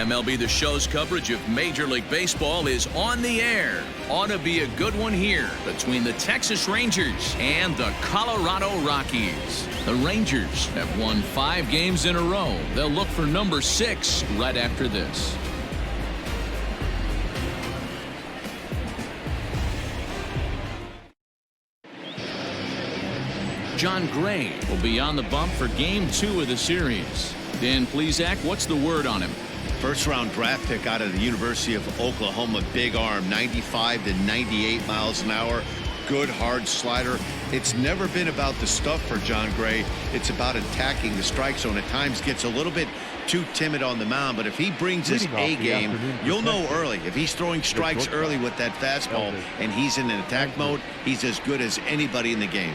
MLB The Show's coverage of Major League Baseball is on the air. Ought to be a good one here between the Texas Rangers and the Colorado Rockies. The Rangers have won 5 games in a row. They'll look for number 6 right after this. John Gray will be on the bump for Game 2 of the series. Dan Plesac, what's the word on him? First-round draft pick out of the University of Oklahoma. Big arm, 95 to 98 miles an hour. Good, hard slider. It's never been about the stuff for John Gray. It's about attacking the strike zone. At times gets a little bit too timid on the mound, but if he brings his A game, you'll know early. If he's throwing strikes early with that fastball and he's in an attack mode, he's as good as anybody in the game.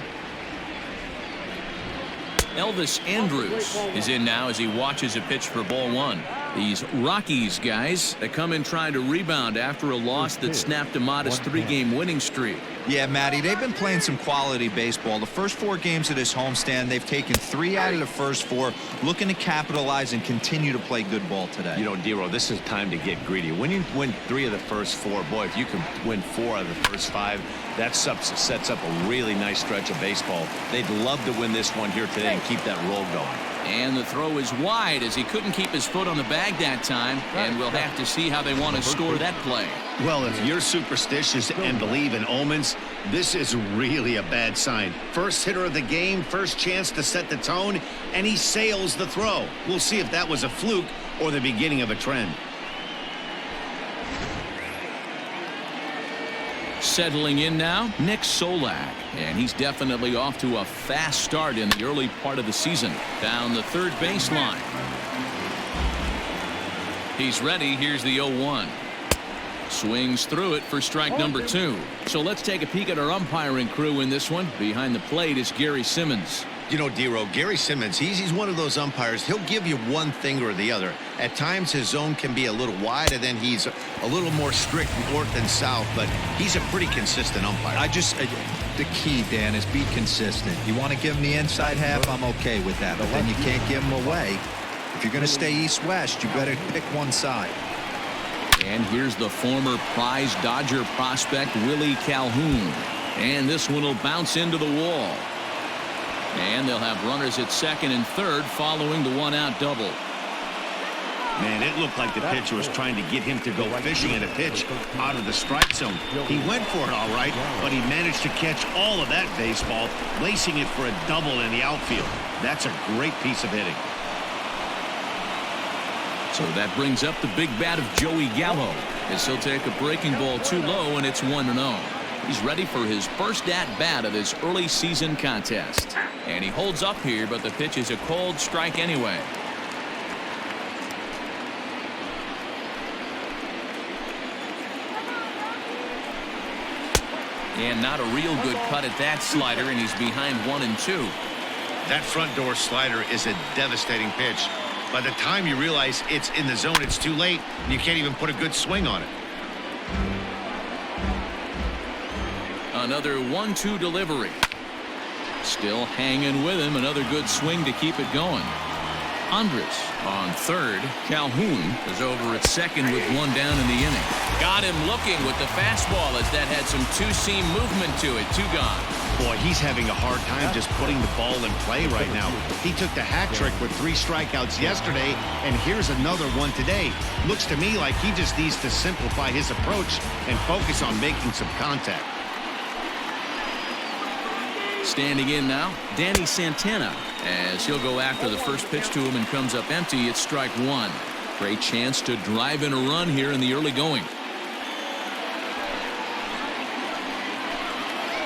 Elvis Andrus is in now as he watches a pitch for ball 1. These Rockies guys that come in trying to rebound after a loss that snapped a modest 3-game winning streak. Yeah, Matty, they've been playing some quality baseball. The first 4 games of this homestand, they've taken 3 out of the first 4, looking to capitalize and continue to play good ball today. You know, Dero, this is time to get greedy. When you win 3 of the first 4, boy, if you can win 4 out of the first 5, that sets up a really nice stretch of baseball. They'd love to win this one here today and keep that roll going. And the throw is wide as he couldn't keep his foot on the bag that time, and we'll have to see how they want to score that play. Well, if you're superstitious and believe in omens, this is really a bad sign. First hitter of the game, first chance to set the tone, and he sails the throw. We'll see if that was a fluke or the beginning of a trend. Settling in now, Nick Solak, and he's definitely off to a fast start in the early part of the season. Down the third baseline. He's ready. Here's the 0-1. Swings through it for strike number 2. So let's take a peek at our umpiring crew in this one. Behind the plate is Gary Simmons. You know, Dero, Gary Simmons, he's one of those umpires. He'll give you one thing or the other. At times his zone can be a little wide, and then he's a little more strict north and south, but he's a pretty consistent umpire. The key, Dan, is be consistent. You want to give him the inside half, I'm okay with that, but then you can't give him away. If you're going to stay east-west, you better pick one side. And here's the former prize Dodger prospect, Willie Calhoun. And this one will bounce into the wall. And they'll have runners at second and third following the 1-out double. Man, it looked like the pitcher was trying to get him to go fishing at a pitch out of the strike zone. He went for it all right, but he managed to catch all of that baseball, lacing it for a double in the outfield. That's a great piece of hitting. So that brings up the big bat of Joey Gallo as he'll take a breaking ball too low, and it's 1-0. He's ready for his first at-bat of this early season contest. And he holds up here, but the pitch is a cold strike anyway. And not a real good cut at that slider, and he's behind 1-2. That front door slider is a devastating pitch. By the time you realize it's in the zone, it's too late, and you can't even put a good swing on it. Another 1-2 delivery. Still hanging with him. Another good swing to keep it going. Andrus on third. Calhoun is over at second with 1 down in the inning. Got him looking with the fastball as that had some two-seam movement to it. 2 gone. Boy, he's having a hard time just putting the ball in play right now. He took the hat trick with 3 strikeouts yesterday, and here's another one today. Looks to me like he just needs to simplify his approach and focus on making some contact. Standing in now, Danny Santana, as he'll go after the first pitch to him and comes up empty. It's strike 1. Great chance to drive in a run here in the early going.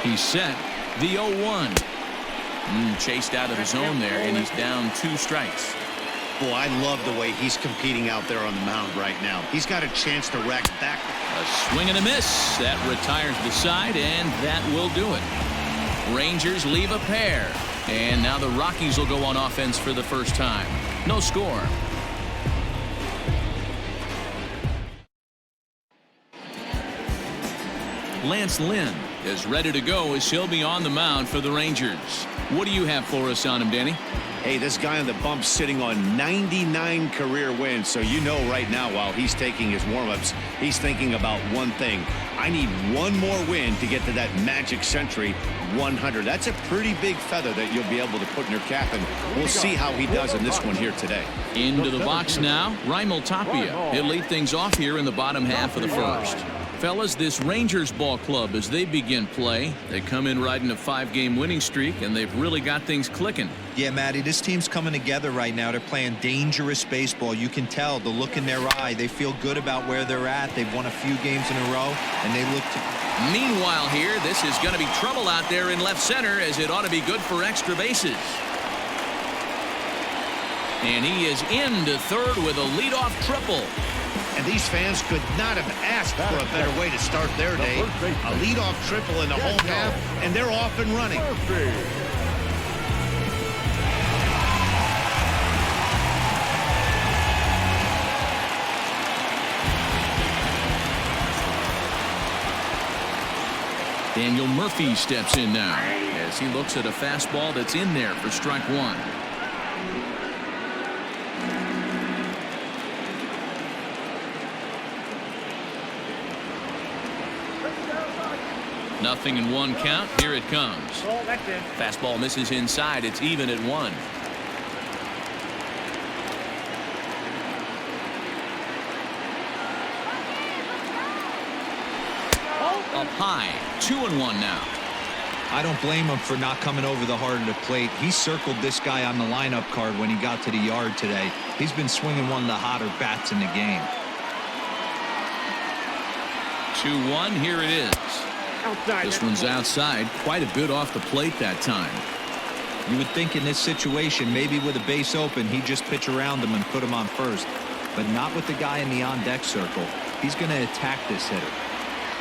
He's set. The 0-1. Chased out of the zone there, and he's down 2 strikes. Boy, I love the way he's competing out there on the mound right now. He's got a chance to rack back. A swing and a miss. That retires the side, and that will do it. Rangers leave a pair. And now the Rockies will go on offense for the first time. No score. Lance Lynn is ready to go as he'll be on the mound for the Rangers. What do you have for us on him, Danny? Hey, this guy on the bump sitting on 99 career wins. So you know right now while he's taking his warm-ups, he's thinking about one thing. I need one more win to get to that magic century 100. That's a pretty big feather that you'll be able to put in your cap, and we'll see how he does in this one here today. Into the box now, Raimel Tapia. He'll lead things off here in the bottom half of the first. Fellas, this Rangers ball club, as they begin play, they come in riding a 5-game winning streak, and they've really got things clicking. Yeah, Matty, this team's coming together right now. They're playing dangerous baseball. You can tell the look in their eye. They feel good about where they're at. They've won a few games in a row, and they look to... Meanwhile here, this is going to be trouble out there in left center, as it ought to be good for extra bases. And he is into third with a leadoff triple. And these fans could not have asked for a better way to start their day. A leadoff triple in the home half, and they're off and running. Daniel Murphy steps in now as he looks at a fastball that's in there for strike one. Nothing in one count. Here it comes. Fastball misses inside. It's even at 1. Up high. 2-1 now. I don't blame him for not coming over the heart of the plate. He circled this guy on the lineup card when he got to the yard today. He's been swinging one of the hotter bats in the game. 2-1. Here it is. This one's outside, quite a bit off the plate that time. You would think in this situation, maybe with a base open, he'd just pitch around him and put him on first. But not with the guy in the on-deck circle. He's going to attack this hitter.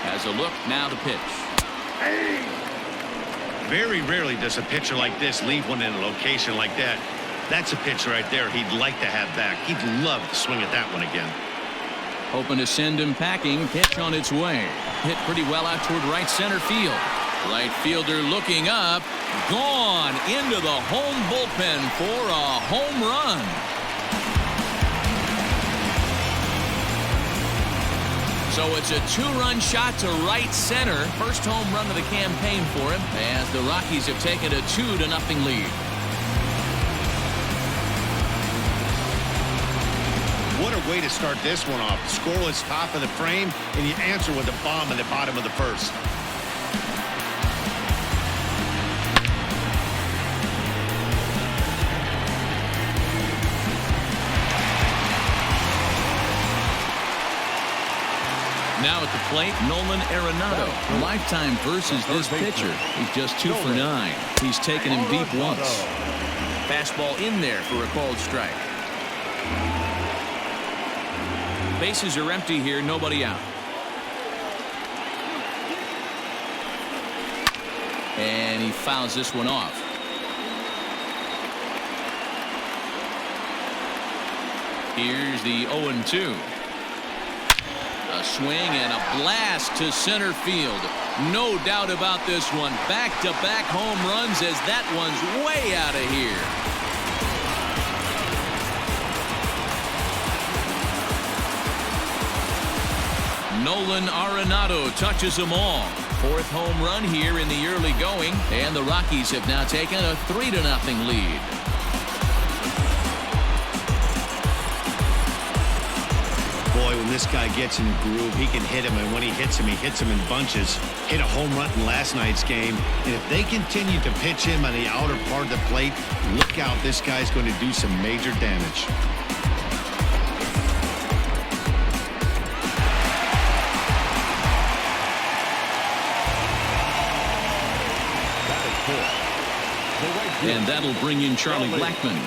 Has a look, now the pitch. Very rarely does a pitcher like this leave one in a location like that. That's a pitch right there he'd like to have back. He'd love to swing at that one again. Hoping to send him packing. Pitch on its way. Hit pretty well out toward right center field. Right fielder looking up. Gone into the home bullpen for a home run. So it's a 2-run shot to right center. First home run of the campaign for him as the Rockies have taken a 2-0 lead. What a way to start this one off. Scoreless top of the frame, and you answer with a bomb in the bottom of the first. Now at the plate, Nolan Arenado. Lifetime versus this pitcher. He's just 2 for 9. He's taken him deep once. Fastball in there for a called strike. Bases are empty here, nobody out. And he fouls this one off. Here's the 0-2. A swing and a blast to center field. No doubt about this one. Back-to-back home runs as that one's way out of here. Nolan Arenado touches them all. 4th home run here in the early going, and the Rockies have now taken a 3-0 lead. Boy, when this guy gets in the groove, he can hit him, and when he hits him in bunches. Hit a home run in last night's game, and if they continue to pitch him on the outer part of the plate, look out, this guy's going to do some major damage. And that'll bring in Charlie Blackmon.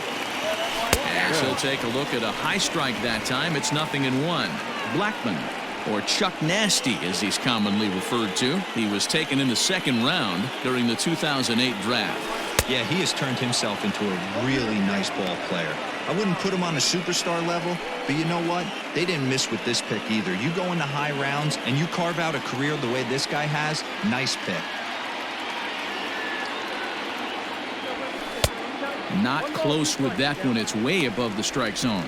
As he'll take a look at a high strike that time. It's 0-1. Blackmon, or Chuck Nasty as he's commonly referred to. He was taken in the 2nd round during the 2008 draft. Yeah, he has turned himself into a really nice ball player. I wouldn't put him on a superstar level, but you know what? They didn't miss with this pick either. You go into high rounds and you carve out a career the way this guy has, nice pick. Not close with that one. It's way above the strike zone.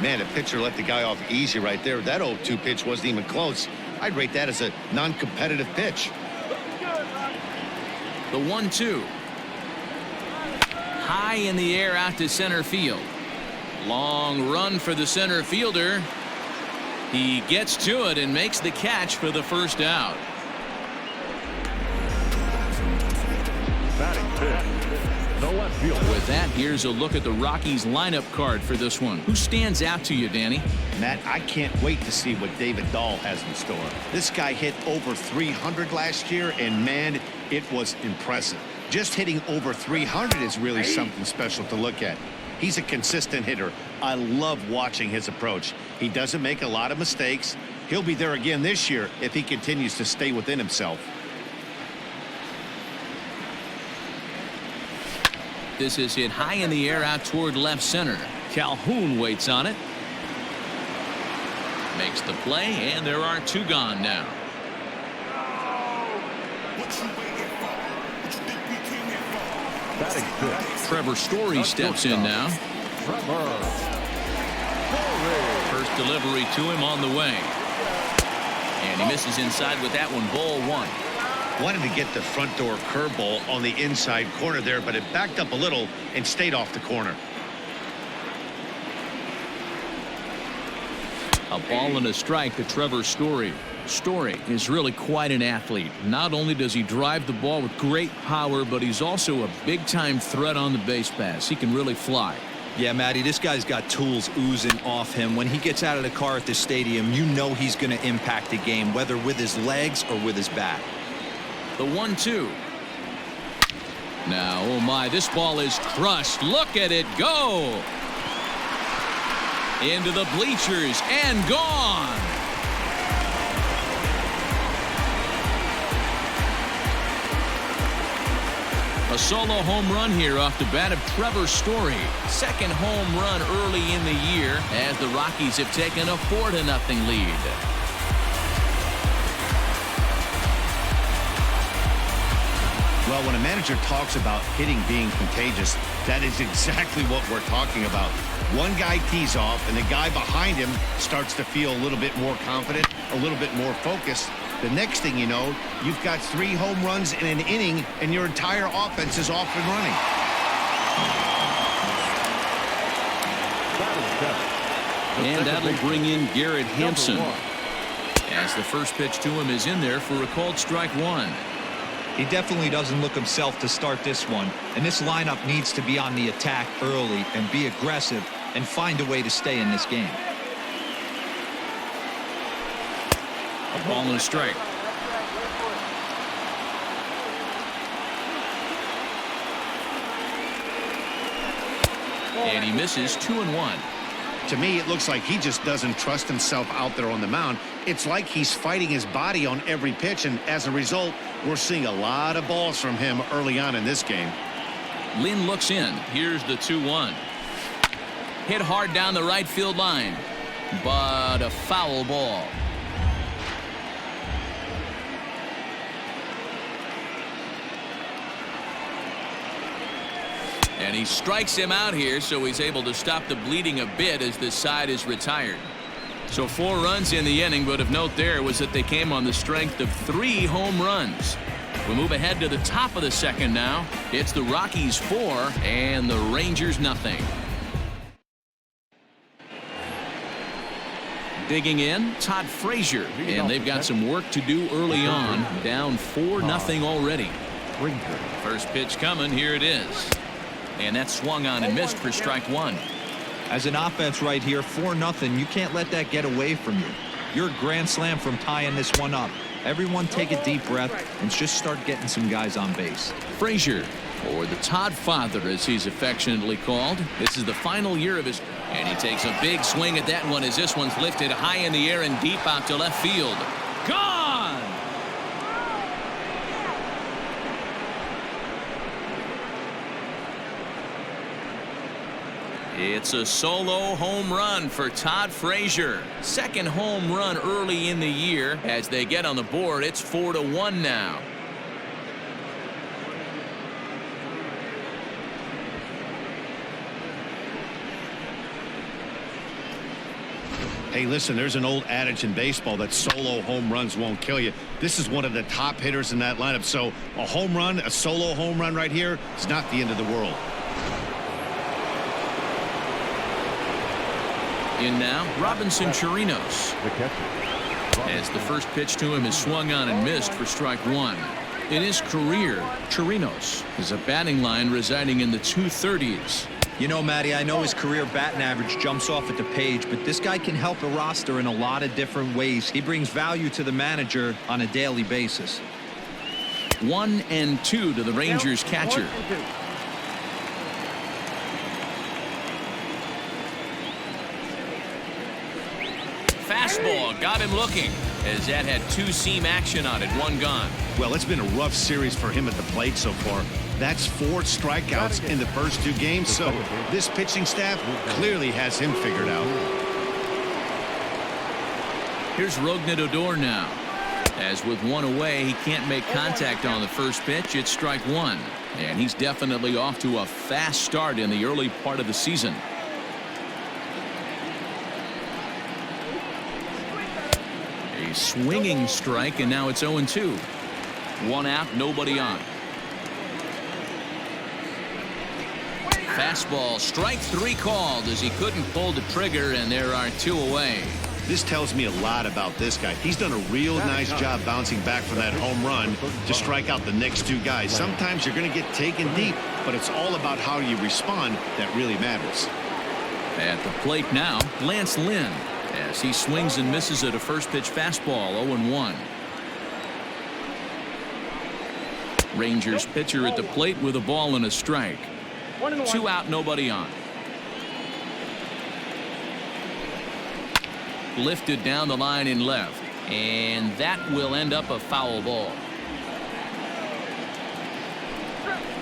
Man, the pitcher let the guy off easy right there. That 0-2 pitch wasn't even close. I'd rate that as a non-competitive pitch. The 1-2. High in the air out to center field. Long run for the center fielder. He gets to it and makes the catch for the first out. Batting fifth, the left fielder. With that, here's a look at the Rockies lineup card for this one. Who stands out to you, Danny? Matt, I can't wait to see what David Dahl has in store. This guy hit over 300 last year, and man, it was impressive. Just hitting over 300 is really something special to look at. He's a consistent hitter. I love watching his approach. He doesn't make a lot of mistakes. He'll be there again this year if he continues to stay within himself. This is hit high in the air out toward left center. Calhoun waits on it. Makes the play, and there are two gone now. Batting fifth, Trevor Story steps in now. First delivery to him on the way. And he misses inside with that one. Ball one. Wanted to get the front door curveball on the inside corner there, but it backed up a little and stayed off the corner. A ball and a strike to Trevor Story. Story is really quite an athlete. Not only does he drive the ball with great power, but he's also a big-time threat on the base pass. He can really fly. Yeah, Matty, this guy's got tools oozing off him. When he gets out of the car at the stadium, you know he's going to impact the game, whether with his legs or with his bat. The 1-2. Now, oh my, this ball is crushed. Look at it go. Into the bleachers and gone. A solo home run here off the bat of Trevor Story. Second home run early in the year as the Rockies have taken a 4-0 lead. Well, when a manager talks about hitting being contagious, that is exactly what we're talking about. One guy tees off, and the guy behind him starts to feel a little bit more confident, a little bit more focused. The next thing you know, you've got 3 home runs in an inning, and your entire offense is off and running. And that'll bring in Garrett Hampson, as the first pitch to him is in there for a called strike one. He definitely doesn't look himself to start this one, and this lineup needs to be on the attack early and be aggressive and find a way to stay in this game. A ball and a strike. And he misses 2-1. To me, it looks like he just doesn't trust himself out there on the mound. It's like he's fighting his body on every pitch, and as a result, we're seeing a lot of balls from him early on in this game. Lynn looks in. Here's the 2-1. Hit hard down the right field line, but a foul ball. And he strikes him out here, so he's able to stop the bleeding a bit as this side is retired. So 4 runs in the inning, but of note there was that they came on the strength of 3 home runs. We move ahead to the top of the second now. It's the Rockies 4 and the Rangers nothing. Digging in, Todd Frazier, and they've got some work to do early on. Down 4-0 already. First pitch coming, here it is. And that's swung on and missed for strike one. As an offense right here, 4-0, you can't let that get away from you. You're a grand slam from tying this one up. Everyone take a deep breath and just start getting some guys on base. Frazier, or the Todd Father as he's affectionately called. This is the final year of his, and he takes a big swing at that one as this one's lifted high in the air and deep out to left field. Gone! It's a solo home run for Todd Frazier. Second home run early in the year. As they get on the board, it's 4-1 now. Hey, listen, there's an old adage in baseball that solo home runs won't kill you. This is one of the top hitters in that lineup. So a home run, a solo home run right here is not the end of the world. In now, Robinson Chirinos. The catcher. As the first pitch to him is swung on and missed for strike one. In his career, Chirinos is a batting line residing in the 230s. You know, Matty, I know his career batting average jumps off at the page, but this guy can help a roster in a lot of different ways. He brings value to the manager on a daily basis. 1-2 to the Rangers catcher. Fastball got him looking, as that had two-seam action on it, one gone. Well, it's been a rough series for him at the plate so far. That's 4 strikeouts in the first 2 games, so this pitching staff clearly has him figured out. Here's Rougned Odor now. As with one away, he can't make contact on the first pitch. It's strike one, and he's definitely off to a fast start in the early part of the season. A swinging strike, and now it's 0-2. 1 out, nobody on. Fastball, strike 3 called as he couldn't pull the trigger, and there are 2 away. This tells me a lot about this guy. He's done a real nice job bouncing back from that home run to strike out the next 2 guys. Sometimes you're going to get taken deep, but it's all about how you respond that really matters. At the plate now, Lance Lynn, as he swings and misses at a first pitch fastball, 0-1. Rangers pitcher at the plate with a ball and a strike. 2 out, nobody on. Lifted down the line in left, and that will end up a foul ball.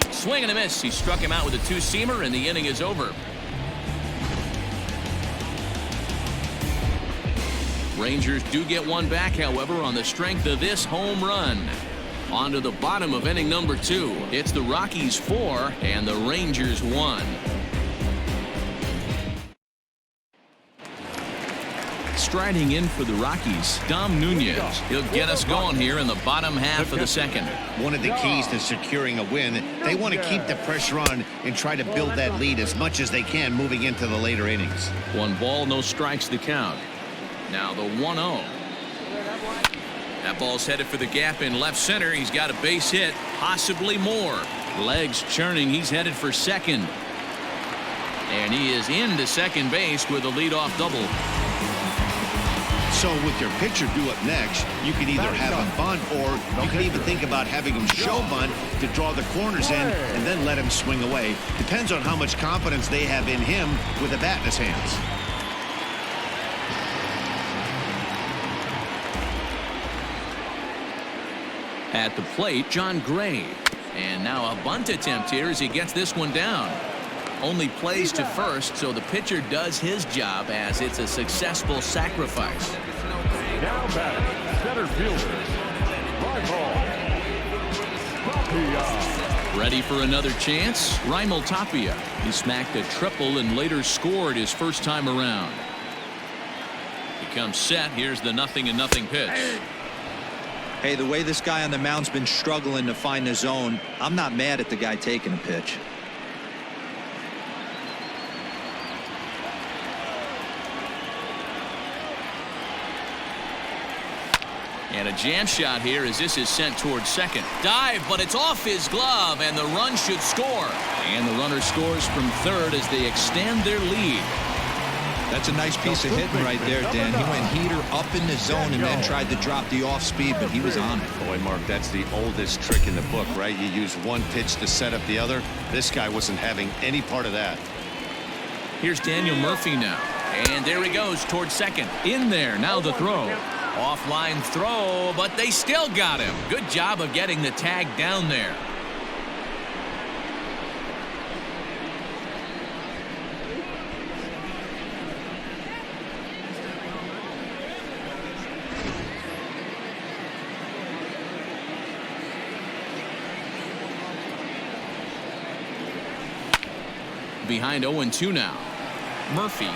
Swing and a miss. He struck him out with a two-seamer, and the inning is over. Rangers do get one back, however, on the strength of this home run. On to the bottom of inning number 2. It's the Rockies 4 and the Rangers 1. Striding in for the Rockies, Dom Nunez. He'll get us going here in the bottom half of the second. One of the keys to securing a win, they want to keep the pressure on and try to build that lead as much as they can moving into the later innings. 1 ball, no strikes to count. Now the 1-0. That ball's headed for the gap in left center. He's got a base hit, possibly more. Legs churning. He's headed for second. And he is into second base with a leadoff double. So with your pitcher due up next, you can either have him bunt, or you can even think about having him show bunt to draw the corners in and then let him swing away. Depends on how much confidence they have in him with a bat in his hands. At the plate, John Gray. And now a bunt attempt here as he gets this one down. Only plays to first, so the pitcher does his job as it's a successful sacrifice. Now batting, center fielder, Tapia. Ready for another chance? Raimel Tapia. He smacked a triple and later scored his first time around. He comes set. Here's the 0-0 pitch. Hey, the way this guy on the mound's been struggling to find the zone, I'm not mad at the guy taking a pitch. And a jam shot here as this is sent towards second. Dive, but it's off his glove, and the run should score. And the runner scores from third as they extend their lead. That's a nice piece of hitting right there, Dan. He went heater up in the zone and then tried to drop the off speed, but he was on it. Boy, Mark, that's the oldest trick in the book, right? You use one pitch to set up the other. This guy wasn't having any part of that. Here's Daniel Murphy now. And there he goes towards second. In there, now the throw. Offline throw, but they still got him. Good job of getting the tag down there. Behind 0-2 now. Murphy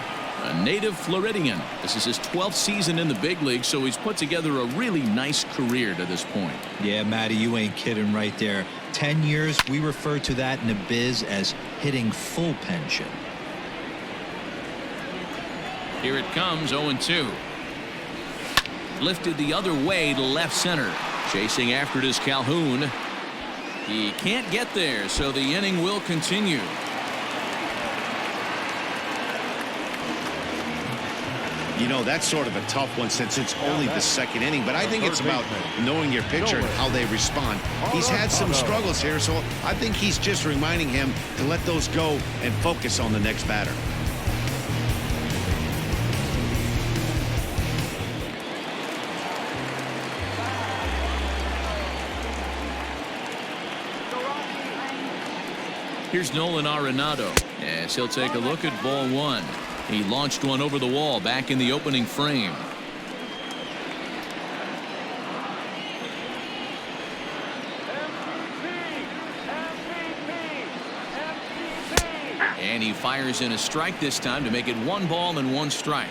A native Floridian. This is his 12th season in the big league, so he's put together a really nice career to this point. Yeah, Matty, you ain't kidding right there. 10 years, we refer to that in the biz as hitting full pension. Here it comes, 0-2. Lifted the other way to left center. Chasing after it is Calhoun. He can't get there, so the inning will continue. You know, that's sort of a tough one since it's only the second inning, but I think it's about knowing your pitcher and how they respond. He's had some struggles here, so I think he's just reminding him to let those go and focus on the next batter. Here's Nolan Arenado as he'll take a look at ball one. He launched one over the wall back in the opening frame. And he fires in a strike this time to make it 1 ball and 1 strike.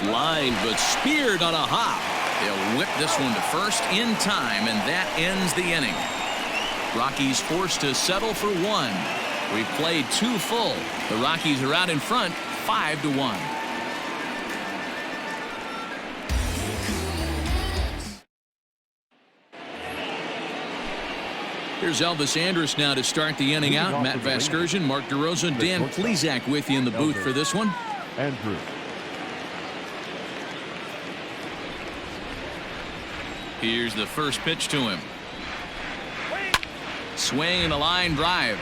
Line, but speared on a hop. They'll whip this one to first in time, and that ends the inning. Rockies forced to settle for 1. We've played 2 full. The Rockies are out in front, 5-1. Here's Elvis Andrus now to start the inning out. Matt Vasgersian, Mark DeRosa, Dan Plesac with you in the booth for this one. Andrew. Here's the first pitch to him. Swing and a line drive.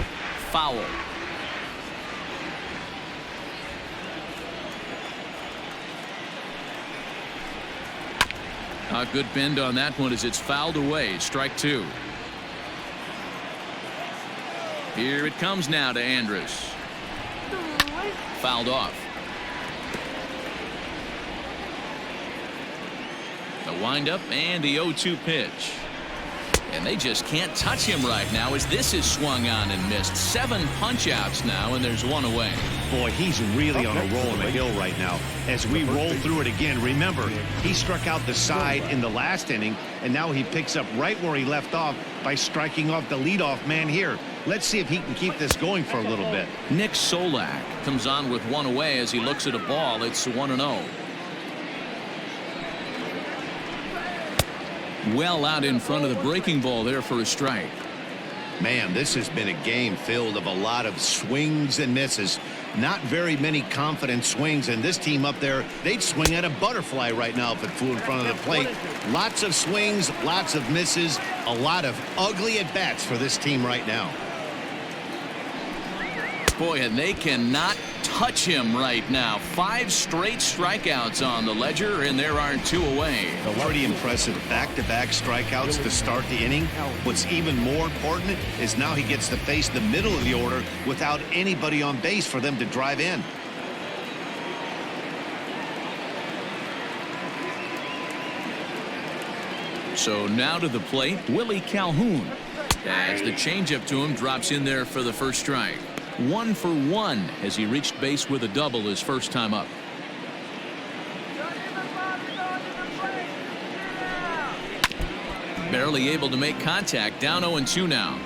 Foul. A good bend on that one as it's fouled away. Strike 2. Here it comes now to Andrus. Fouled off. The windup and the 0-2 pitch. And they just can't touch him right now as this is swung on and missed. 7 punch outs now, and there's 1 away. Boy, he's really on a roll on the hill right now. As we roll through it again, remember, he struck out the side in the last inning, and now he picks up right where he left off by striking off the leadoff man here. Let's see if he can keep this going for a little bit. Nick Solak comes on with 1 away as he looks at a ball. It's 1-0. Well out in front of the breaking ball there for a strike. Man, this has been a game filled of a lot of swings and misses. Not very many confident swings, and this team up there, they'd swing at a butterfly right now if it flew in front of the plate. Lots of swings, lots of misses, a lot of ugly at-bats for this team right now. Boy, and they cannot touch him right now. 5 straight strikeouts on the ledger, and there aren't 2 away. Pretty impressive back-to-back strikeouts to start the inning. What's even more important is now he gets to face the middle of the order without anybody on base for them to drive in. So now to the plate, Willie Calhoun. As the changeup to him drops in there for the first strike. 1 for 1 as he reached base with a double his first time up. Barely able to make contact. Down 0-2 now.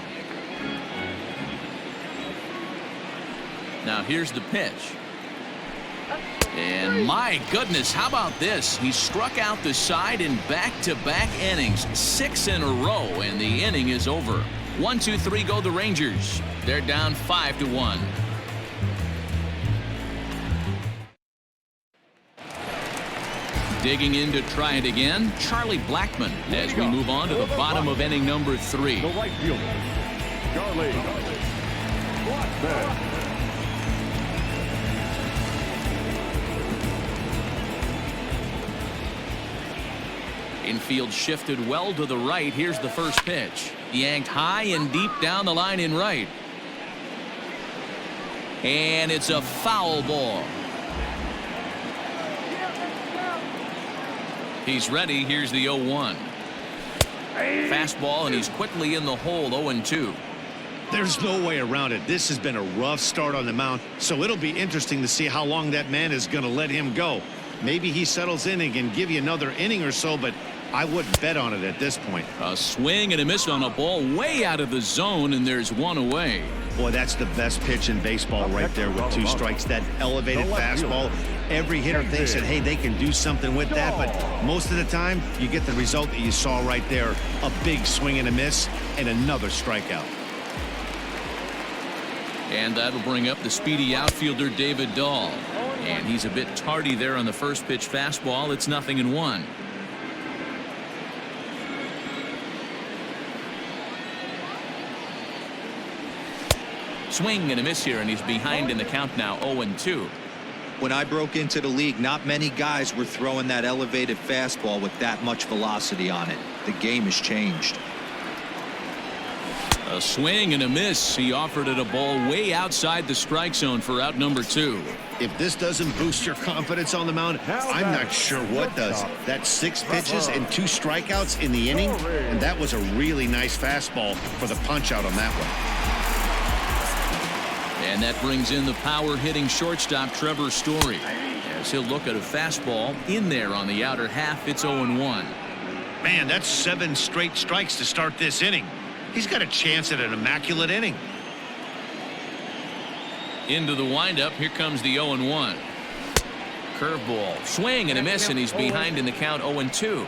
Now here's the pitch. And my goodness, how about this? He struck out the side in back-to-back innings. 6 in a row, and the inning is over. 1-2-3 go the Rangers. They're down 5-1. Digging in to try it again, Charlie Blackmon, as we move on to the bottom of inning number 3. The right fielder, Charlie Blackmon. Infield shifted well to the right. Here's the first pitch. Yanked high and deep down the line in right. And it's a foul ball. He's ready. Here's the 0-1. Fastball, and he's quickly in the hole, 0-2. There's no way around it. This has been a rough start on the mound, so it'll be interesting to see how long that man is going to let him go. Maybe he settles in and can give you another inning or so, but I wouldn't bet on it at this point. A swing and a miss on a ball way out of the zone, and there's one away. Boy, that's the best pitch in baseball right there with 2 strikes. That elevated fastball. Every hitter thinks that, hey, they can do something with that, but most of the time you get the result that you saw right there. A big swing and a miss and another strikeout. And that'll bring up the speedy outfielder David Dahl. And he's a bit tardy there on the first pitch fastball. It's 0-1. Swing and a miss here, and he's behind in the count now, 0-2. When I broke into the league, not many guys were throwing that elevated fastball with that much velocity on it. The game has changed. A swing and a miss. He offered it a ball way outside the strike zone for out number 2. If this doesn't boost your confidence on the mound, I'm not sure what does. That's 6 pitches and 2 strikeouts in the inning, and that was a really nice fastball for the punch out on that one. And that brings in the power-hitting shortstop Trevor Story. As he'll look at a fastball in there on the outer half, it's 0-1. Man, that's 7 straight strikes to start this inning. He's got a chance at an immaculate inning. Into the windup, here comes the 0-1. Curveball, swing and a miss, and he's behind in the count, 0-2.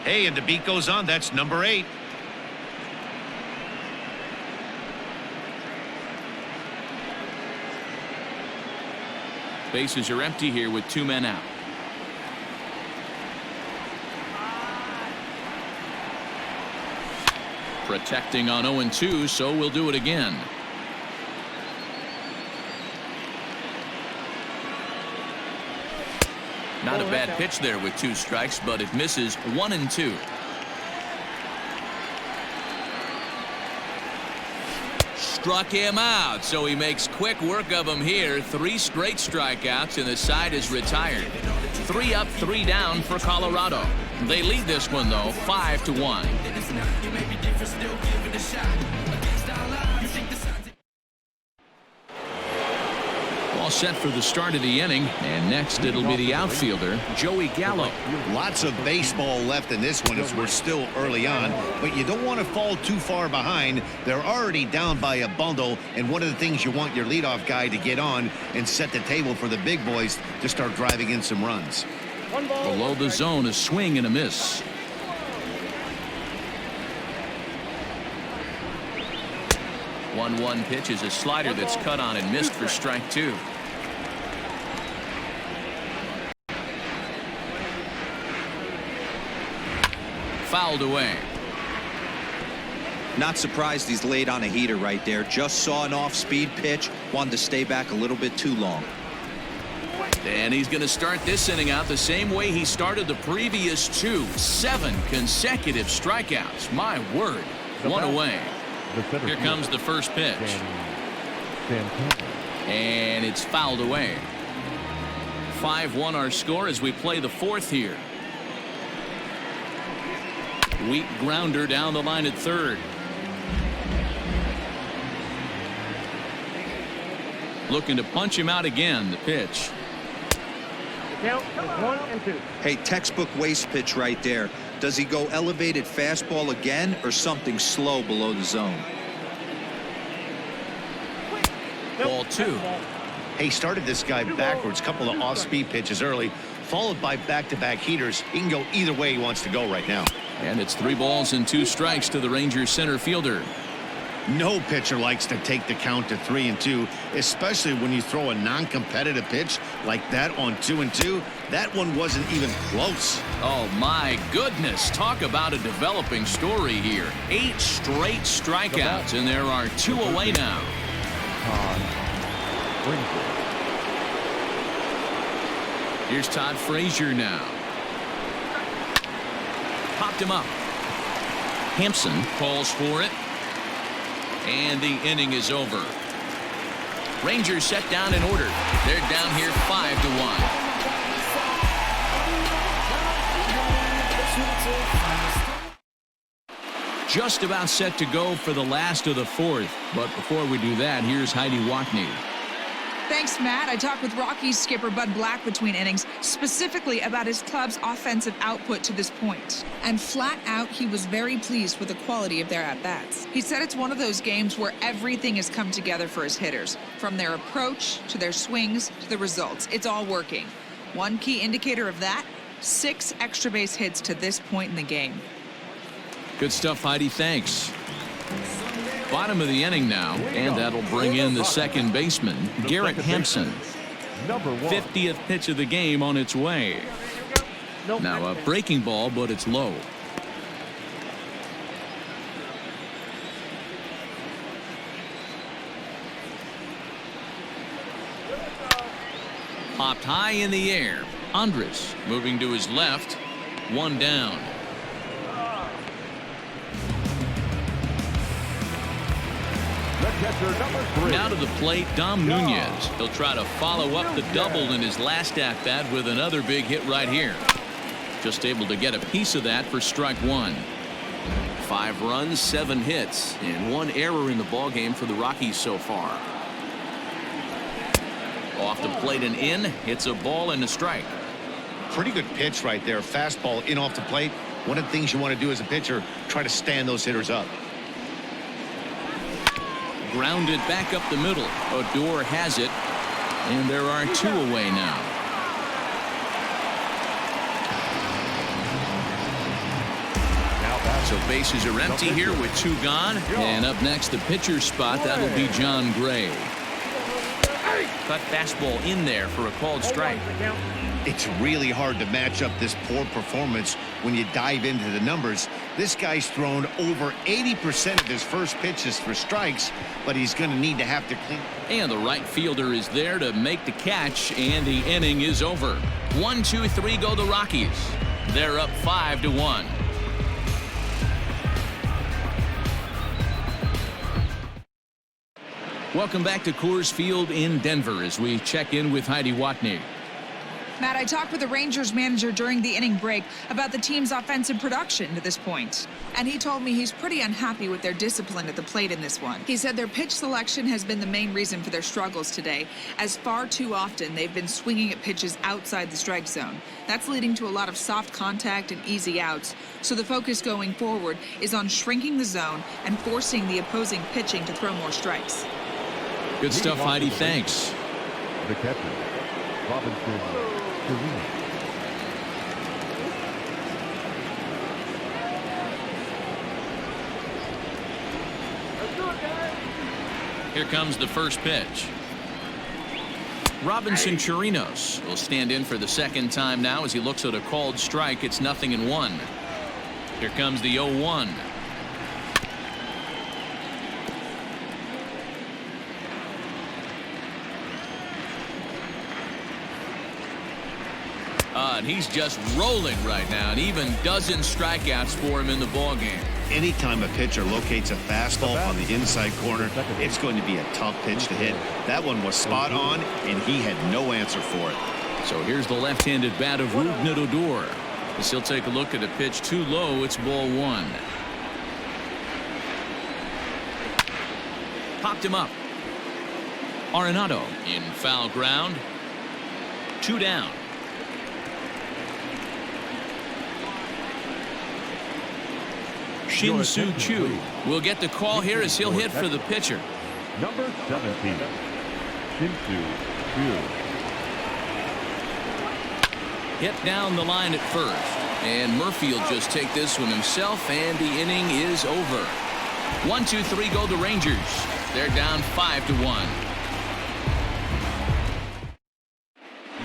Hey, and the beat goes on. That's number 8. Bases are empty here with 2 men out. Protecting on 0-2, so we'll do it again. Not a bad pitch there with 2 strikes, but it misses. 1-2. Struck him out, so he makes quick work of him here. 3 straight strikeouts, and the side is retired. 3 up, 3 down for Colorado. They lead this one, though, 5-1. All set for the start of the inning, and next it'll be the outfielder, Joey Gallo. Lots of baseball left in this one as we're still early on, but you don't want to fall too far behind. They're already down by a bundle, and one of the things you want your leadoff guy to get on and set the table for the big boys to start driving in some runs. Below the zone, a swing and a miss. One pitch is a slider that's cut on and missed for strike 2. Fouled away. Not surprised he's laid on a heater right there. Just saw an off-speed pitch. Wanted to stay back a little bit too long. And he's going to start this inning out the same way he started the previous 2. 7 consecutive strikeouts. My word. 1 away. Here comes the first pitch. And it's fouled away. 5-1 our score as we play the 4th here. Weak grounder down the line at third. Looking to punch him out again. The pitch. Count 1-2. Hey, textbook waste pitch right there. Does he go elevated fastball again or something slow below the zone? Ball 2. Hey, started this guy backwards, couple of off-speed pitches early, followed by back-to-back heaters. He can go either way he wants to go right now. And it's 3 balls and 2 strikes to the Rangers center fielder. No pitcher likes to take the count to 3-2, especially when you throw a non-competitive pitch like that on 2-2. That one wasn't even close. Oh, my goodness. Talk about a developing story here. 8 straight strikeouts, and there are 2 away now. Here's Todd Frazier now. Popped him up. Hampson calls for it. And the inning is over. Rangers set down in order. They're down here 5-1. just about set to go for the last of the fourth. But before we do that, here's Heidi Watney. Thanks, Matt. I talked with Rockies skipper Bud Black between innings, specifically about his club's offensive output to this point. And flat out, he was very pleased with the quality of their at-bats. He said it's one of those games where everything has come together for his hitters, from their approach to their swings to the results. It's all working. One key indicator of that, 6 extra base hits to this point in the game. Good stuff, Heidi. Thanks. Bottom of the inning now, and that'll bring in the second baseman, Garrett Hampson. 50th pitch of the game on its way. Now a breaking ball, but it's low. Popped high in the air. Andres moving to his left. 1 down. Now to the plate, Dom Nunez. He'll try to follow up the double in his last at-bat with another big hit right here. Just able to get a piece of that for strike 1. 5 runs, 7 hits, and 1 error in the ballgame for the Rockies so far. Off the plate and in. Hits a ball and a strike. Pretty good pitch right there. Fastball in off the plate. One of the things you want to do as a pitcher, try to stand those hitters up. Grounded back up the middle. Odor has it, and there are 2 away now. So bases are empty here with 2 gone. And up next, the pitcher's spot. That'll be John Gray. Cut fastball in there for a called strike. It's really hard to match up this poor performance when you dive into the numbers. This guy's thrown over 80% of his first pitches for strikes, but he's going to need to have to clean. And the right fielder is there to make the catch, and the inning is over. 1, 2, 3 go the Rockies. They're up 5-1. Welcome back to Coors Field in Denver as we check in with Heidi Watney. Matt, I talked with the Rangers manager during the inning break about the team's offensive production to this point. And he told me he's pretty unhappy with their discipline at the plate in this one. He said their pitch selection has been the main reason for their struggles today, as far too often they've been swinging at pitches outside the strike zone. That's leading to a lot of soft contact and easy outs. So the focus going forward is on shrinking the zone and forcing the opposing pitching to throw more strikes. Good stuff, Heidi. Thanks. The catcher, Robinson. Here comes the first pitch. Robinson Chirinos will stand in for the second time now as he looks at a called strike. It's 0-1. Here comes the 0-1. And he's just rolling right now, and even dozen strikeouts for him in the ballgame. Anytime a pitcher locates a fastball on the inside corner, it's going to be a tough pitch to hit. That one was spot on, and he had no answer for it. So here's the left-handed bat of Rougned Odor. As he'll take a look at a pitch too low. It's ball 1. Popped him up. Arenado in foul ground. 2 down. Shin-Soo Choo will get the call here as he'll hit for the pitcher. Number 17, Shin-Soo Choo. Hit down the line at first. And Murphy will just take this one himself, and the inning is over. 1, 2, 3 go the Rangers. They're down 5-1.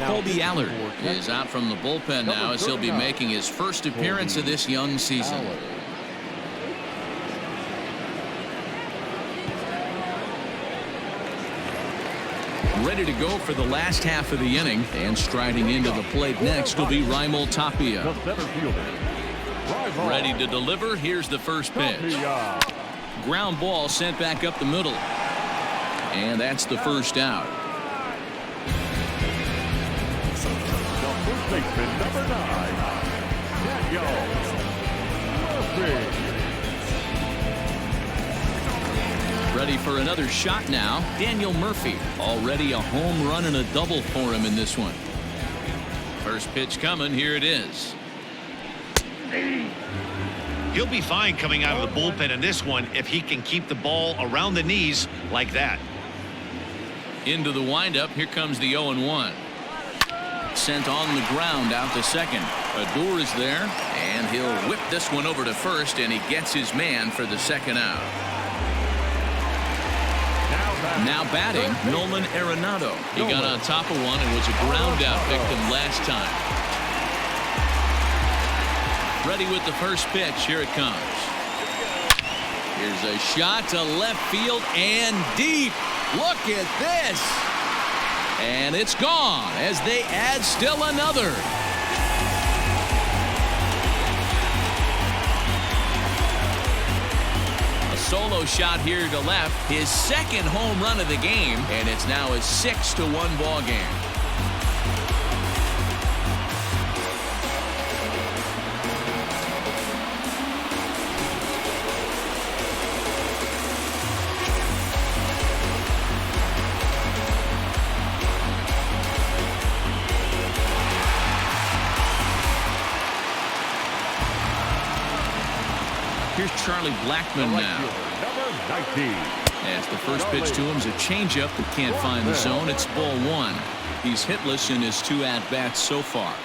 Colby Allard is out from the bullpen now as he'll be making his first appearance of this young season. Ready to go for the last half of the inning, and striding into the plate next will be Raimel Tapia. The center fielder, Ready to deliver. Here's the first pitch. Ground ball sent back up the middle, and that's the first out. The first baseman, number 9, Daniel Murphy. Ready for another shot now. Daniel Murphy. Already a home run and a double for him in this one. First pitch coming. Here it is. He'll be fine coming out of the bullpen in this one if he can keep the ball around the knees like that. Into the windup. Here comes the 0-1. Sent on the ground out to second. Adur is there, and he'll whip this one over to first, and he gets his man for the second out. Now batting, Nolan Arenado. He got on top of one and was a ground out victim last time. Ready with the first pitch. Here it comes. Here's a shot to left field and deep. Look at this. And it's gone as they add still another. A solo shot here to left. His second home run of the game. And it's now a 6-1 ball game. Here's Charlie Blackmon now. Number 19. As the first pitch to him is a changeup that can't find the zone. It's ball one. He's hitless in his 2 at-bats so far.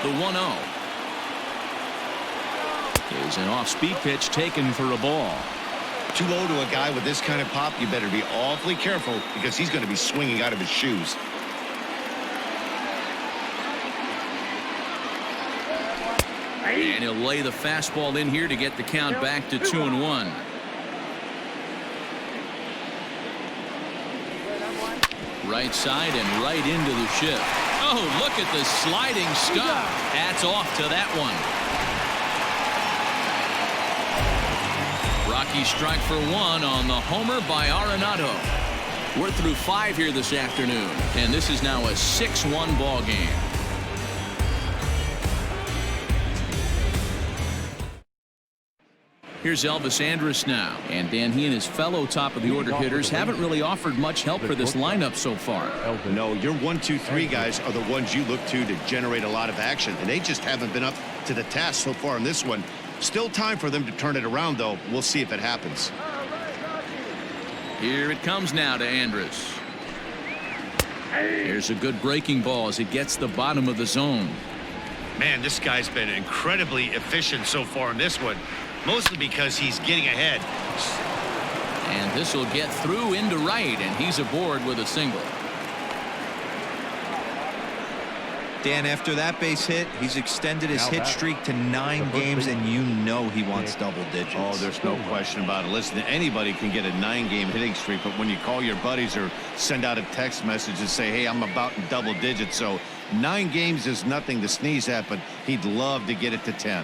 The 1-0 is an off-speed pitch taken for a ball. Too low to a guy with this kind of pop. You better be awfully careful because he's going to be swinging out of his shoes. And he'll lay the fastball in here to get the count back to 2-1. Right side and right into the shift. Oh, look at the sliding stuff. Hats off to that one. Rockies strike for one on the homer by Arenado. We're through 5 here this afternoon, and this is now a 6-1 ball game. Here's Elvis Andrus now. And Dan, he and his fellow top-of-the-order hitters haven't really offered much help for this lineup so far. No, your 1, 2, 3 guys are the ones you look to generate a lot of action, and they just haven't been up to the task so far in this one. Still time for them to turn it around, though. We'll see if it happens. Here it comes now to Andrus. Here's a good breaking ball as it gets the bottom of the zone. Man, this guy's been incredibly efficient so far in this one. Mostly because he's getting ahead. And this will get through into right, and he's aboard with a single. Dan, after that base hit, he's extended his hit streak to 9 games, and you know he wants double digits. Oh, there's no question about it. Listen, anybody can get a 9-game hitting streak, but when you call your buddies or send out a text message and say, hey, I'm about in double digits, so 9 games is nothing to sneeze at, but he'd love to get it to 10.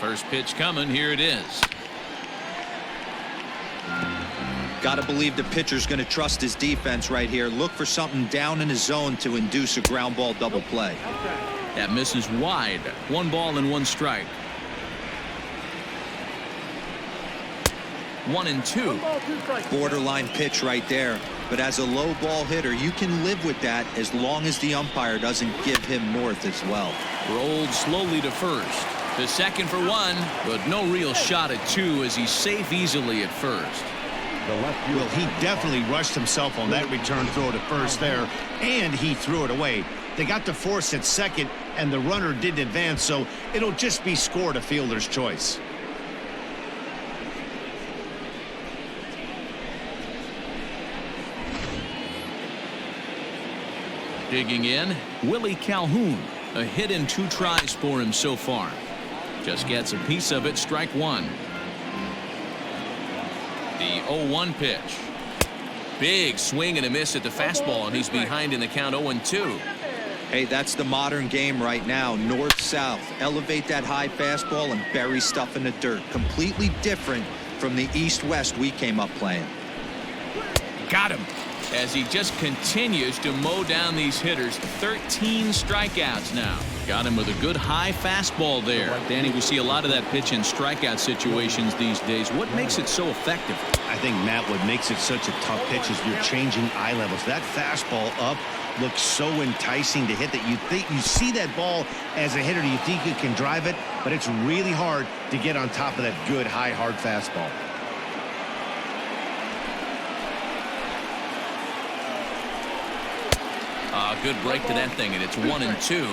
First pitch coming. Here it is. Got to believe the pitcher's going to trust his defense right here. Look for something down in his zone to induce a ground ball double play. That misses wide. 1 ball and 1 strike. 1-2. Borderline pitch right there. But as a low ball hitter, you can live with that as long as the umpire doesn't give him north as well. Rolled slowly to first. To second for 1, but no real shot at 2 as he's safe easily at first. Well, he definitely rushed himself on that return throw to first there, and he threw it away. They got to force at second, and the runner didn't advance, so it'll just be scored a fielder's choice. Digging in, Willie Calhoun. A hit in 2 tries for him so far. Just gets a piece of it. Strike 1. The 0-1 pitch. Big swing and a miss at the fastball, and he's behind in the count 0-2. Hey, that's the modern game right now. North-south. Elevate that high fastball and bury stuff in the dirt. Completely different from the east-west we came up playing. Got him. As he just continues to mow down these hitters. 13 strikeouts now. Got him with a good high fastball there. Danny, we see a lot of that pitch in strikeout situations these days. What makes it so effective? I think, Matt, what makes it such a tough pitch is you're changing eye levels. That fastball up looks so enticing to hit that you think you see that ball as a hitter. You think you can drive it, but it's really hard to get on top of that good high hard fastball. Good break to that thing, and it's 1-2.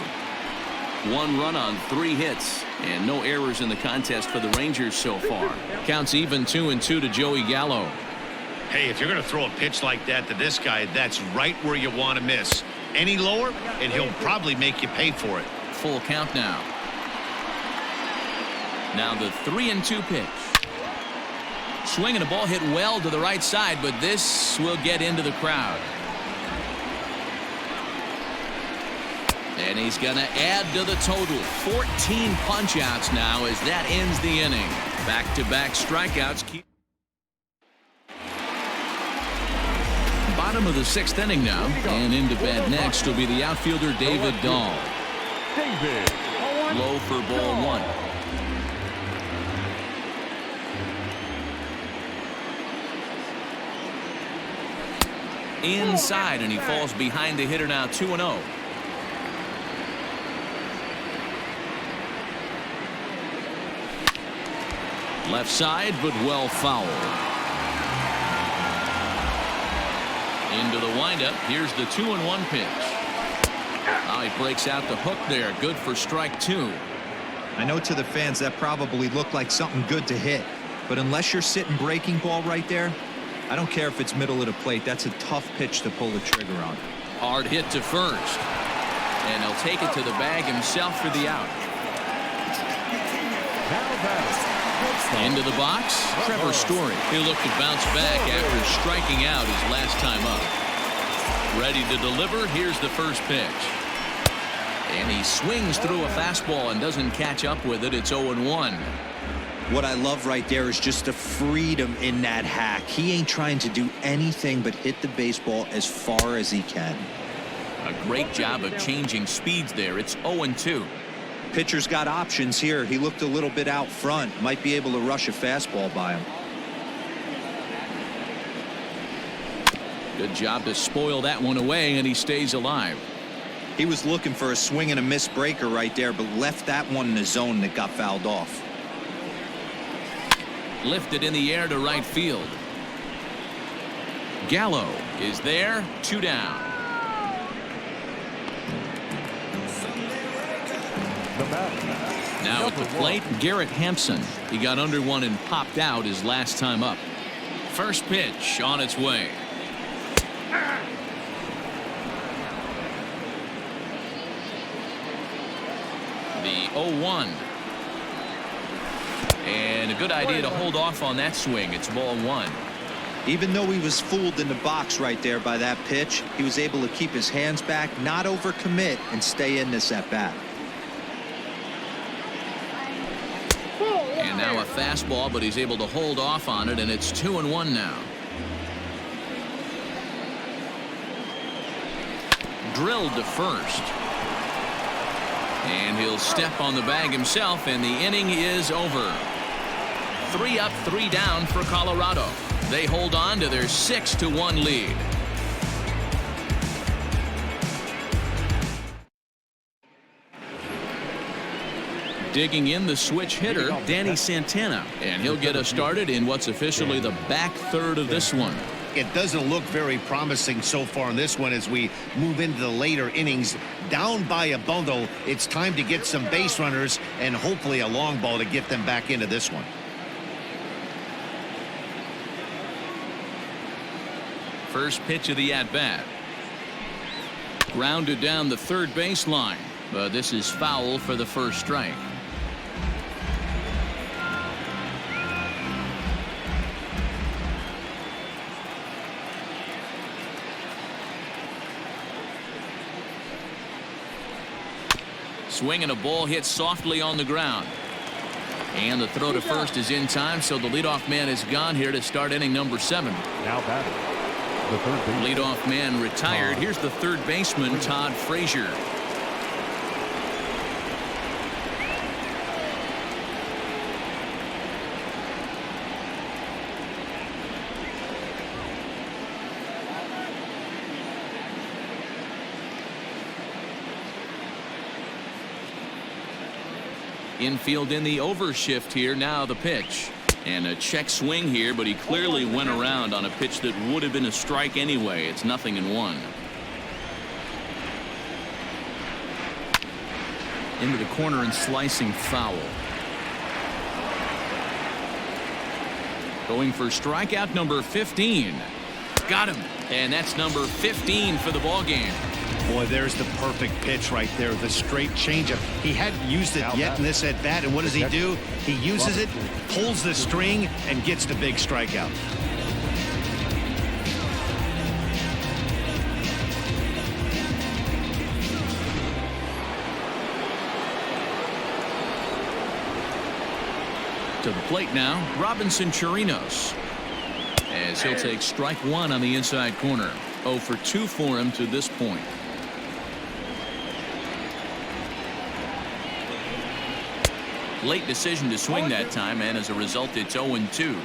1 run on 3 hits, and no errors in the contest for the Rangers so far. Counts even 2-2 to Joey Gallo. Hey, if you're going to throw a pitch like that to this guy, that's right where you want to miss. Any lower, and he'll probably make you pay for it. Full count now. Now the 3-2 pitch. Swinging a ball hit well to the right side, but this will get into the crowd. And he's going to add to the total. 14 punch-outs now as that ends the inning. Back-to-back strikeouts keep. Bottom of the 6th inning now, and into bat next will be the outfielder David Dahl. Low for ball 1. Inside, and he falls behind the hitter now. 2-0. Left side, but well fouled. Into the windup. Here's the 2-1 pitch. Now he breaks out the hook there. Good for strike 2. I know to the fans that probably looked like something good to hit, but unless you're sitting breaking ball right there, I don't care if it's middle of the plate. That's a tough pitch to pull the trigger on. Hard hit to first, and he'll take it to the bag himself for the out. Into the box, Trevor Story. He'll look to bounce back after striking out his last time up. Ready to deliver. Here's the first pitch. And he swings through a fastball and doesn't catch up with it. It's 0-1. What I love right there is just the freedom in that hack. He ain't trying to do anything but hit the baseball as far as he can. A great job of changing speeds there. It's 0-2. Pitcher's got options here. He looked a little bit out front. Might be able to rush a fastball by him. Good job to spoil that one away, and he stays alive. He was looking for a swing and a miss breaker right there, but left that one in the zone that got fouled off. Lifted in the air to right field. Gallo is there. 2 down. Now at the plate, Garrett Hampson. He got under one and popped out his last time up. First pitch on its way. The 0-1. And a good idea to hold off on that swing. It's ball 1. Even though he was fooled in the box right there by that pitch, he was able to keep his hands back, not overcommit, and stay in this at bat. And now a fastball, but he's able to hold off on it, and it's 2-1 now. Drilled to first. And he'll step on the bag himself, and the inning is over. 3 up, 3 down for Colorado. They hold on to their 6-1 lead. Digging in the switch hitter, Danny Santana, and he'll get us started in what's officially the back third of this one. It doesn't look very promising so far in this one as we move into the later innings. Down by a bundle, it's time to get some base runners and hopefully a long ball to get them back into this one. First pitch of the at-bat. Grounded down the third baseline, but this is foul for the first strike. Swing and a ball hit softly on the ground. And the throw to first is in time, so the leadoff man is gone here to start inning number 7. Now batting, the third baseman. Leadoff man retired. Here's the third baseman, Todd Frazier. Infield in the overshift here. Now the pitch. And a check swing here, but he clearly went around on a pitch that would have been a strike anyway. It's 0-1. Into the corner and slicing foul. Going for strikeout number 15. Got him. And that's number 15 for the ball game. Boy, there's the perfect pitch right there. The straight changeup. He hadn't used it yet in this at bat, and what does he do? He uses it, pulls the string, and gets the big strikeout. To the plate now, Robinson Chirinos. As he'll take strike 1 on the inside corner. 0 for 2 for him to this point. Late decision to swing that time, and as a result, it's 0-2.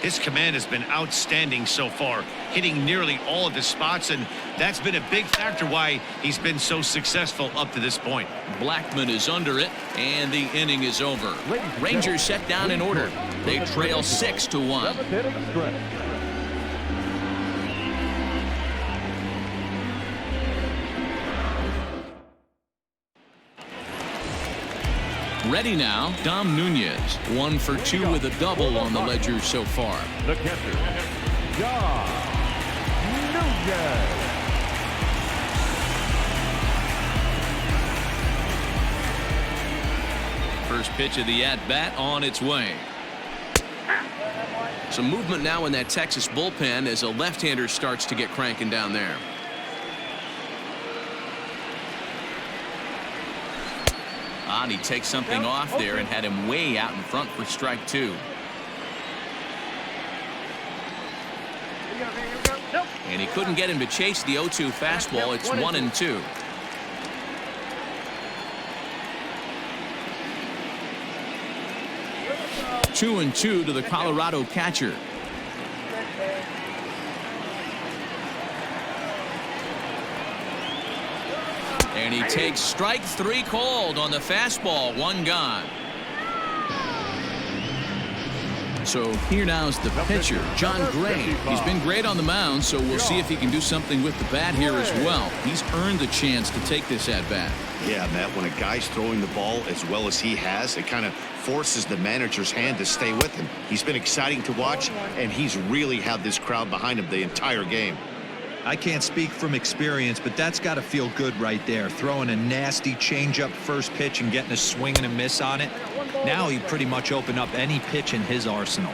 His command has been outstanding so far, hitting nearly all of his spots, and that's been a big factor why he's been so successful up to this point. Blackman is under it, and the inning is over. Rangers set down in order. They trail 6-1. 7th inning stretch. Ready now, Dom Nunez. 1 for 2 with a double on the ledger so far. The catcher, Dom Nunez. First pitch of the at-bat on its way. Some movement now in that Texas bullpen as a left-hander starts to get cranking down there. And he takes something off there and had him way out in front for strike 2. And he couldn't get him to chase the 0-2 fastball. It's 1-2. Two and 2 to the Colorado catcher. And he takes strike 3 called on the fastball. 1 gone. So here now is the pitcher, John Gray. He's been great on the mound, so we'll see if he can do something with the bat here as well. He's earned the chance to take this at bat. Yeah, Matt, when a guy's throwing the ball as well as he has, it kind of forces the manager's hand to stay with him. He's been exciting to watch, and he's really had this crowd behind him the entire game. I can't speak from experience, but that's got to feel good right there. Throwing a nasty changeup first pitch and getting a swing and a miss on it. Now he pretty much opened up any pitch in his arsenal.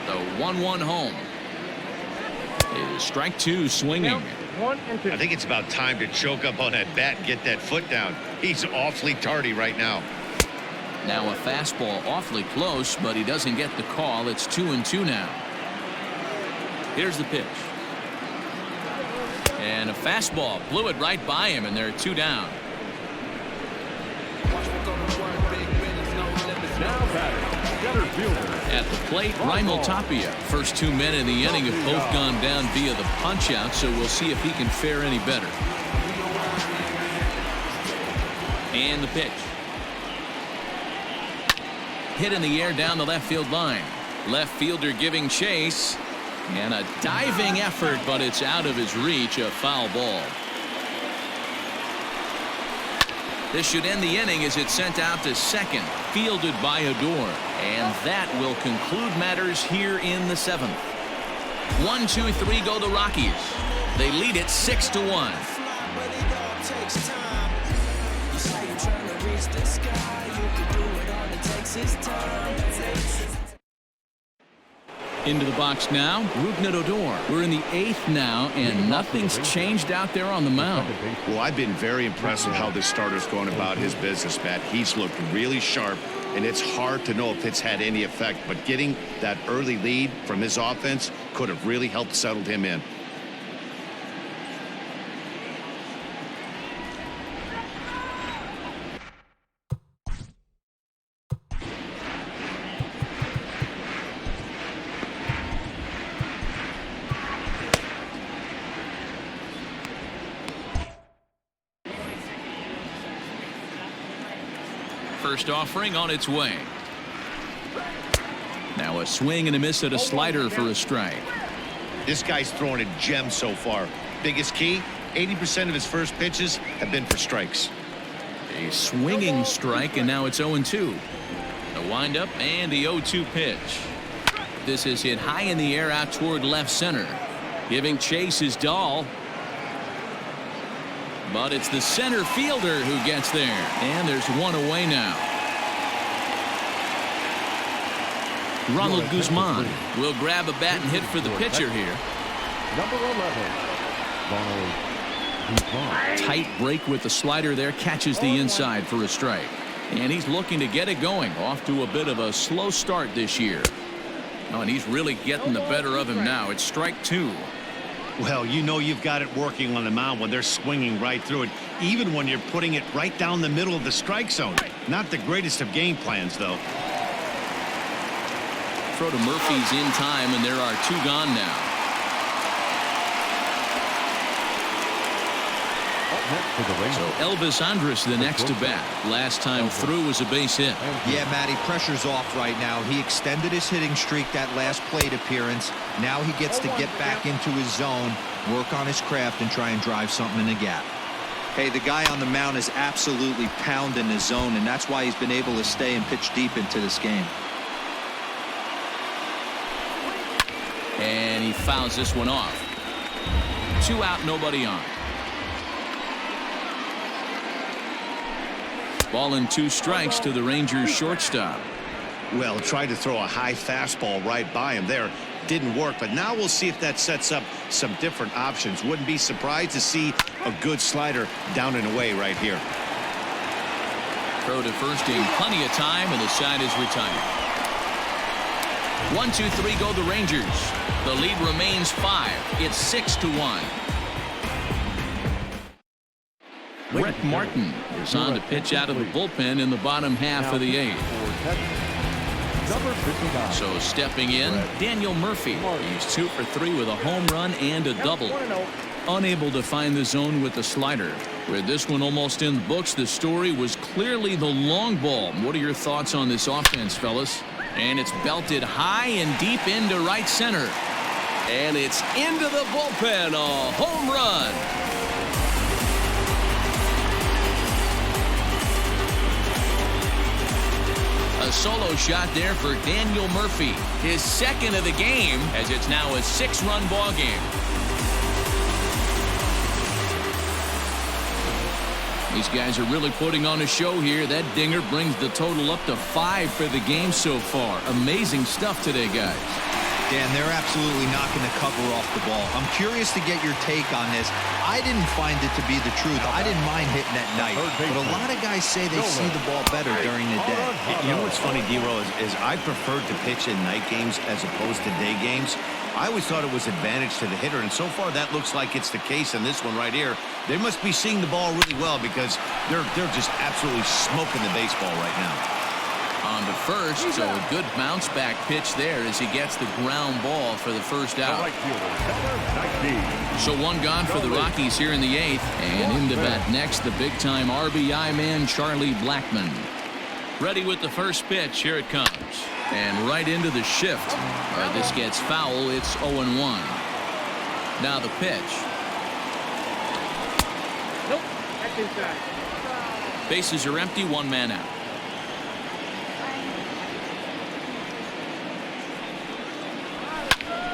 The 1-1 home. Is strike 2 swinging. 1-2. I think it's about time to choke up on that bat and get that foot down. He's awfully tardy right now. Now a fastball awfully close, but he doesn't get the call. It's 2-2 now. Here's the pitch. And a fastball blew it right by him, and there are 2 down. Now batting, center fielder. At the plate, Raimel Tapia. First 2 men in the inning have both gone down via the punch-out, so we'll see if he can fare any better. And the pitch. Hit in the air down the left field line. Left fielder giving chase. And a diving effort, but it's out of his reach. A foul ball. This should end the inning as it's sent out to second, fielded by Odor. And that will conclude matters here in the 7th. 1, 2, 3 go the Rockies. They lead it 6-1. Into the box now, Rougned Odor. We're in the 8th now, and nothing's changed out there on the mound. Well, I've been very impressed with how this starter's going about his business, Matt. He's looked really sharp, and it's hard to know if it's had any effect, but getting that early lead from his offense could have really helped settle him in. First offering on its way. Now a swing and a miss at a slider for a strike. This guy's throwing a gem so far. Biggest key, 80% of his first pitches have been for strikes. A swinging strike, and now it's 0-2. A windup and the 0-2 pitch. This is hit high in the air out toward left center. Giving chase is Dahl. But it's the center fielder who gets there. And there's one away now. Ronald Guzman will grab a bat and hit for the pitcher here. Number 11, Ronald Guzman. Tight break with the slider there. Catches the inside for a strike. And he's looking to get it going. Off to a bit of a slow start this year. Oh, and he's really getting the better of him now. It's strike 2. Well, you know you've got it working on the mound when they're swinging right through it, even when you're putting it right down the middle of the strike zone. Not the greatest of game plans, though. Throw to Murphy's in time, and there are 2 gone now. So Elvis Andrus the next to bat. Last time through was a base hit. Yeah, Matty, pressure's off right now. He extended his hitting streak that last plate appearance. Now he gets to get back into his zone, work on his craft, and try and drive something in the gap. Hey, the guy on the mound is absolutely pounding his zone, and that's why he's been able to stay and pitch deep into this game. And he fouls this one off. 2 out, nobody on. Ball and 2 strikes to the Rangers shortstop. Well, tried to throw a high fastball right by him there. Didn't work, but now we'll see if that sets up some different options. Wouldn't be surprised to see a good slider down and away right here. Throw to first in plenty of time, and the side is retired. 1, 2, 3 go the Rangers. The lead remains 5. It's 6-1. Brett Martin is on to pitch out of the bullpen in the bottom half of the 8th. So stepping in, Daniel Murphy. He's 2 for 3 with a home run and a double. Unable to find the zone with the slider. With this one almost in the books, the story was clearly the long ball. What are your thoughts on this offense, fellas? And it's belted high and deep into right center. And it's into the bullpen. A home run. A solo shot there for Daniel Murphy. His second of the game, as it's now a 6-run ball game. These guys are really putting on a show here. That dinger brings the total up to 5 for the game so far. Amazing stuff today, guys. Dan, they're absolutely knocking the cover off the ball. I'm curious to get your take on this. I didn't find it to be the truth. I didn't mind hitting at night, but a lot of guys say they see the ball better during the day. You know what's funny, D-Row, is I preferred to pitch in night games as opposed to day games. I always thought it was advantage to the hitter, and so far that looks like it's the case in this one right here. They must be seeing the ball really well because they're just absolutely smoking the baseball right now. On to first, so a good bounce back pitch there as he gets the ground ball for the first out. So 1 gone for the Rockies here in the 8th, and in to bat next, the big-time RBI man, Charlie Blackmon. Ready with the first pitch. Here it comes. And right into the shift. This gets foul. It's 0-1. Now the pitch. Nope, that's inside. Bases are empty, 1 man out.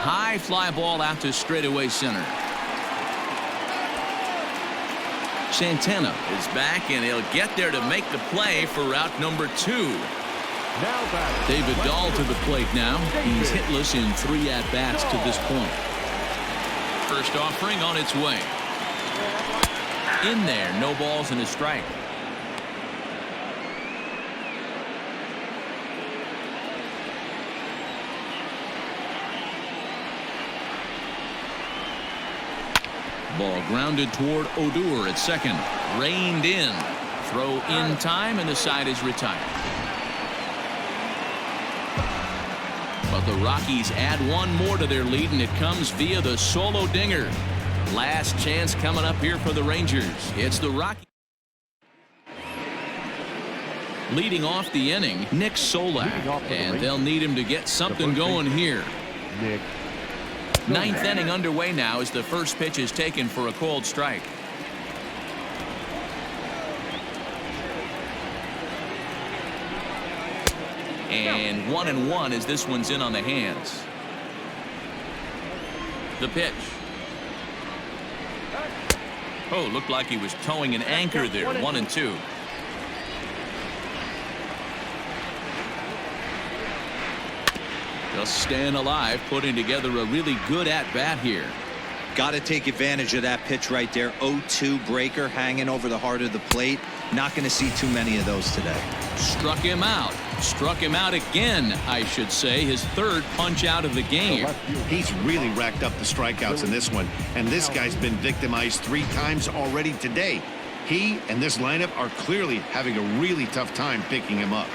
High fly ball out to straightaway center. Santana is back, and he'll get there to make the play for route number 2. Now batting. David Dahl to the plate now. He's hitless in 3 at-bats to this point. First offering on its way. In there, no balls and a strike. Ball grounded toward Odor at second. Reined in. Throw in time, and the side is retired. But the Rockies add one more to their lead, and it comes via the solo dinger. Last chance coming up here for the Rangers. It's the Rockies. Leading off the inning, Nick Solak, and they'll need him to get something going here. Nick. 9th inning underway now as the first pitch is taken for a called strike. And 1-1 as this one's in on the hands. The pitch. Oh, looked like he was towing an anchor there. 1-2. Just staying alive, putting together a really good at-bat here. Got to take advantage of that pitch right there. 0-2 breaker hanging over the heart of the plate. Not going to see too many of those today. Struck him out. Struck him out again, I should say. His third punch out of the game. He's really racked up the strikeouts in this one, and this guy's been victimized 3 times already today. He and this lineup are clearly having a really tough time picking him up.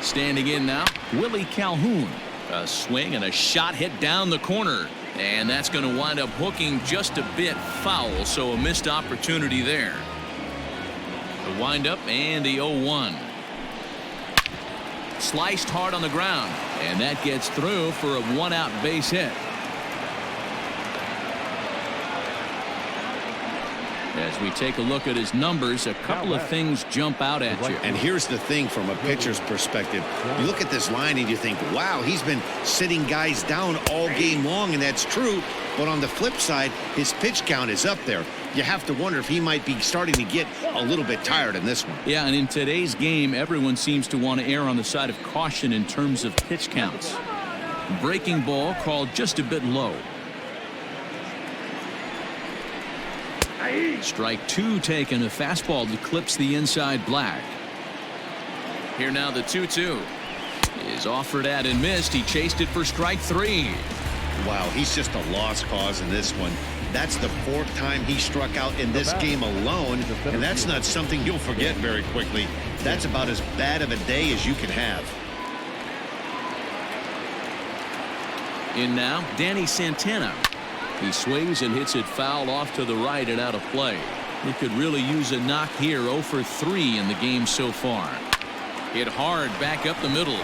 Standing in now, Willie Calhoun. A swing and a shot hit down the corner. And that's going to wind up hooking just a bit foul, so a missed opportunity there. The windup and the 0-1. Sliced hard on the ground, and that gets through for a 1-out base hit. As we take a look at his numbers, a couple of things jump out at you. And here's the thing from a pitcher's perspective. You look at this line and you think, wow, he's been sitting guys down all game long, and that's true. But on the flip side, his pitch count is up there. You have to wonder if he might be starting to get a little bit tired in this one. Yeah, and in today's game, everyone seems to want to err on the side of caution in terms of pitch counts. Breaking ball called just a bit low. Strike 2 taken. A fastball that clips the inside black. Here now the 2-2 is offered at and missed. He chased it for strike 3. Wow, he's just a lost cause in this one. That's the 4th time he struck out in this game alone, and that's not something you'll forget very quickly. That's about as bad of a day as you can have. In now, Danny Santana. He swings and hits it foul off to the right and out of play. He could really use a knock here. 0 for 3 in the game so far. Hit hard back up the middle.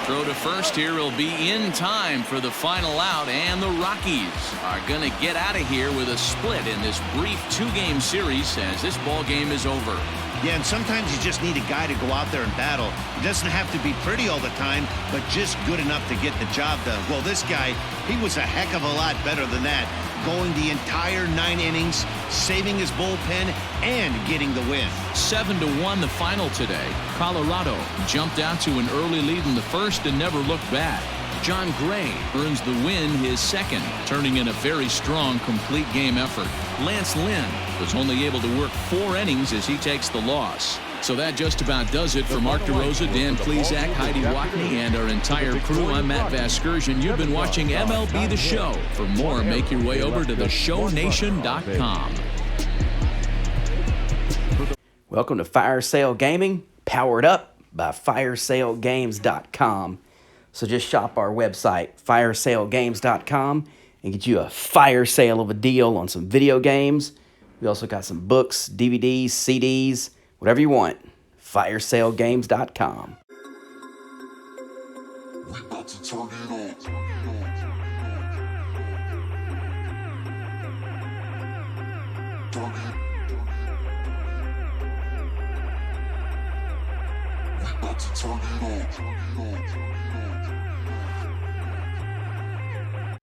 Throw to first here will be in time for the final out, and the Rockies are going to get out of here with a split in this brief 2-game series as this ball game is over. Yeah, and sometimes you just need a guy to go out there and battle. It doesn't have to be pretty all the time, but just good enough to get the job done. Well, this guy, he was a heck of a lot better than that, going the entire 9 innings, saving his bullpen, and getting the win. 7-1 the final today. Colorado jumped out to an early lead in the first and never looked back. John Gray earns the win, his second, turning in a very strong complete game effort. Lance Lynn was only able to work 4 innings as he takes the loss. So that just about does it for Mark DeRosa, Dan Plesac, Heidi Watney, and our entire crew. I'm Matt Vasgersian. You've been watching MLB The Show. For more, make your way over to theshownation.com. Welcome to Fire Sale Gaming, powered up by firesalegames.com. So just shop our website, firesalegames.com, and get you a fire sale of a deal on some video games. We also got some books, DVDs, CDs, whatever you want. Firesalegames.com. We about to turn it on. We about to turn it on.